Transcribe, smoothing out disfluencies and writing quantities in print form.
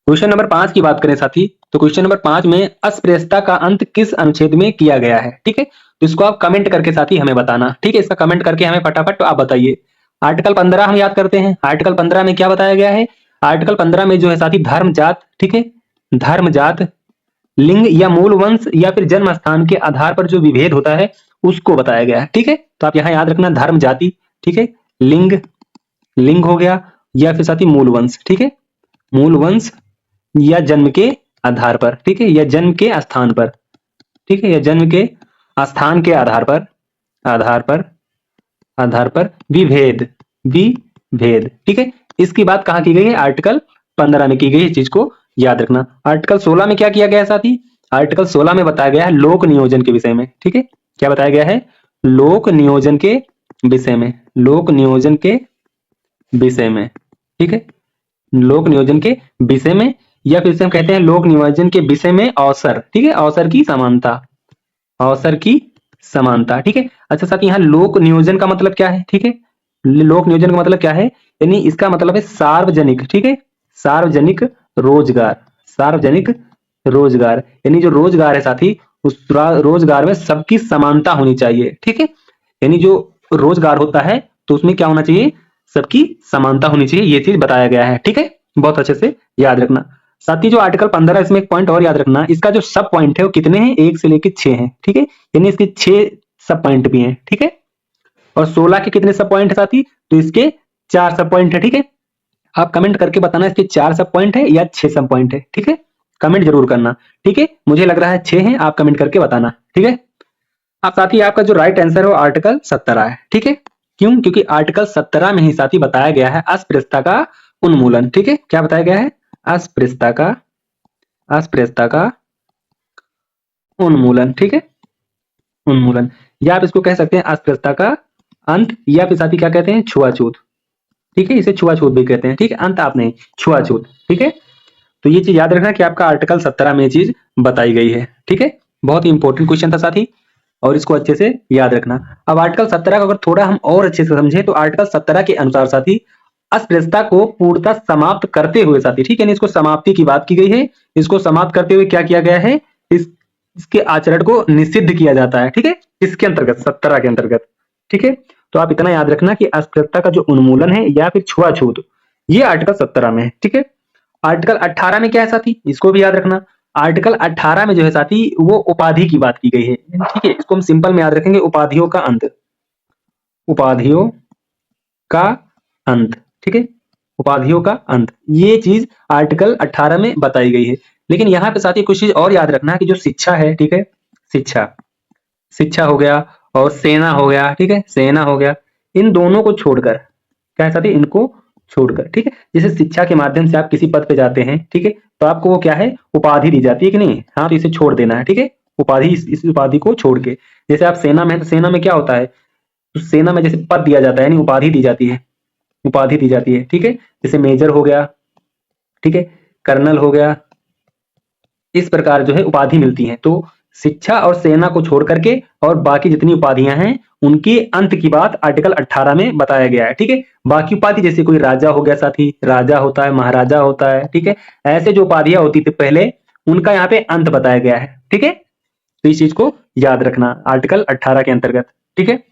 Question number 5 की बात करें साथी, तो क्वेश्चन नंबर 5 में अस्पृश्यता का अंत किस अनुच्छेद में किया गया है? ठीक है, तो इसको आप कमेंट करके साथी हमें बताना। ठीक है, इसका कमेंट करके हमें फटाफट आप बताइए। आर्टिकल 15 हम याद करते हैं। आर्टिकल 15 में क्या बताया गया है? आर्टिकल 15 में जो है साथी धर्म जात, ठीक है, धर्म जात, लिंग या मूल वंश या फिर जन्म स्थान के आधार पर जो विभेद होता है उसको बताया गया है। ठीक है, तो आप यहाँ याद रखना धर्म जाति, ठीक है, लिंग, लिंग हो गया, या फिर साथी मूल वंश, ठीक है, मूल वंश या जन्म के आधार पर, ठीक है, या जन्म के स्थान पर, ठीक है, या जन्म के स्थान के आधार पर विभेद, विभेद, ठीक है। इसकी बात कहाँ की गई है? आर्टिकल 15 में की गई है, इस चीज को याद रखना। आर्टिकल 16 में क्या किया गया है साथी? आर्टिकल 16 में बताया गया है लोक नियोजन के विषय में, ठीक है, क्या बताया गया है? लोक नियोजन के विषय में, लोक नियोजन के विषय में, ठीक है, लोक नियोजन के विषय में, या फिर से हम कहते हैं लोक नियोजन के विषय में अवसर, ठीक है, अवसर की समानता, अवसर की समानता, ठीक है। अच्छा साथी, यहाँ लोक नियोजन का मतलब क्या है? ठीक है, लोक नियोजन का मतलब क्या है? यानी इसका मतलब है सार्वजनिक, ठीक है, सार्वजनिक रोजगार, सार्वजनिक रोजगार, यानी जो रोजगार है साथी उस रोजगार में सबकी समानता होनी चाहिए, ठीक है, यानी जो रोजगार होता है तो उसमें क्या होना चाहिए? सबकी समानता होनी चाहिए, ये चीज बताया गया है, ठीक है, बहुत अच्छे से याद रखना। साथ ही जो आर्टिकल 15, इसमें एक पॉइंट और याद रखना, इसका जो सब पॉइंट है वो कितने हैं? 1 से लेकर 6 हैं, ठीक है, यानी इसके 6 सब पॉइंट भी हैं, ठीक है, और 16 के कितने सब पॉइंट है साथी? तो इसके 4 सब पॉइंट है, ठीक है। आप कमेंट करके बताना इसके 4 सब पॉइंट है या 6 सब पॉइंट है, ठीक है, कमेंट जरूर करना, ठीक है, मुझे लग रहा है 6 है, आप कमेंट करके बताना, ठीक है। अब साथी आपका जो राइट आंसर है वो आर्टिकल 17 है, ठीक है, क्यों? क्योंकि आर्टिकल 17 में ही साथी बताया गया है अस्पृश्यता का उन्मूलन, ठीक है, क्या बताया गया है? अस्पृश्यता का, अस्पृश्यता का उन्मूलन, ठीक है, उन्मूलन, या आप इसको कह सकते हैं अस्पृश्यता का अंत, या फिर साथी क्या कहते हैं? छुआछूत, ठीक है, इसे छुआछूत भी कहते हैं, ठीक है, अंत आप नहीं, छुआछूत, ठीक है। तो ये चीज याद रखना कि आपका आर्टिकल 17 में ये चीज बताई गई है, ठीक है, बहुत ही इंपॉर्टेंट क्वेश्चन था साथी, और इसको अच्छे से याद रखना। अब आर्टिकल 17 का अगर थोड़ा हम और अच्छे से समझे तो आर्टिकल 17 के अनुसार साथी अस्पृश्यता को पूर्णतः समाप्त करते हुए साथी, ठीक है, इसको समाप्ति की बात की गई है, इसको समाप्त करते हुए क्या किया गया है? इसके आचरण को निषिद्ध किया जाता है, ठीक है, इसके अंतर्गत 17 के अंतर्गत, ठीक है। तो आप इतना याद रखना कि अस्पृश्यता का जो उन्मूलन है या फिर छुआछूत, ये आर्टिकल 17 में है, ठीक है। आर्टिकल 18 में क्या है साथी? इसको भी याद रखना। आर्टिकल 18 में जो है साथी वो उपाधि की बात की गई है, ठीक है, इसको हम सिंपल में याद रखेंगे, उपाधियों का अंत, उपाधियों का अंत, ठीक है, उपाधियों का अंत, ये चीज आर्टिकल 18 में बताई गई है। लेकिन यहाँ पे साथी कुछ चीज और याद रखना कि जो शिक्षा है, ठीक है, शिक्षा, शिक्षा हो गया और सेना हो गया, ठीक है, सेना हो गया, इन दोनों को छोड़कर, क्या है साथी? इनको छोड़कर, ठीक है, जैसे शिक्षा के माध्यम से आप किसी पद पे जाते हैं, ठीक है, तो आपको वो क्या है? उपाधि दी जाती है कि नहीं? हाँ, तो इसे छोड़ देना है, ठीक है, उपाधि, इस उपाधि को छोड़ के। जैसे आप सेना में है तो सेना में क्या होता है? तो सेना में जैसे पद दिया जाता है, यानी उपाधि दी जाती है, उपाधि दी जाती है, ठीक है, जैसे मेजर हो गया, ठीक है, कर्नल हो गया, इस प्रकार जो है उपाधि मिलती है। तो शिक्षा और सेना को छोड़ करके और बाकी जितनी उपाधियां हैं उनके अंत की बात आर्टिकल 18 में बताया गया है, ठीक है। बाकी उपाधि जैसे कोई राजा हो गया साथी, राजा होता है, महाराजा होता है, ठीक है, ऐसे जो उपाधियां होती थी पहले उनका यहाँ पे अंत बताया गया है, ठीक है। तो इस चीज को याद रखना आर्टिकल 18 के अंतर्गत, ठीक है।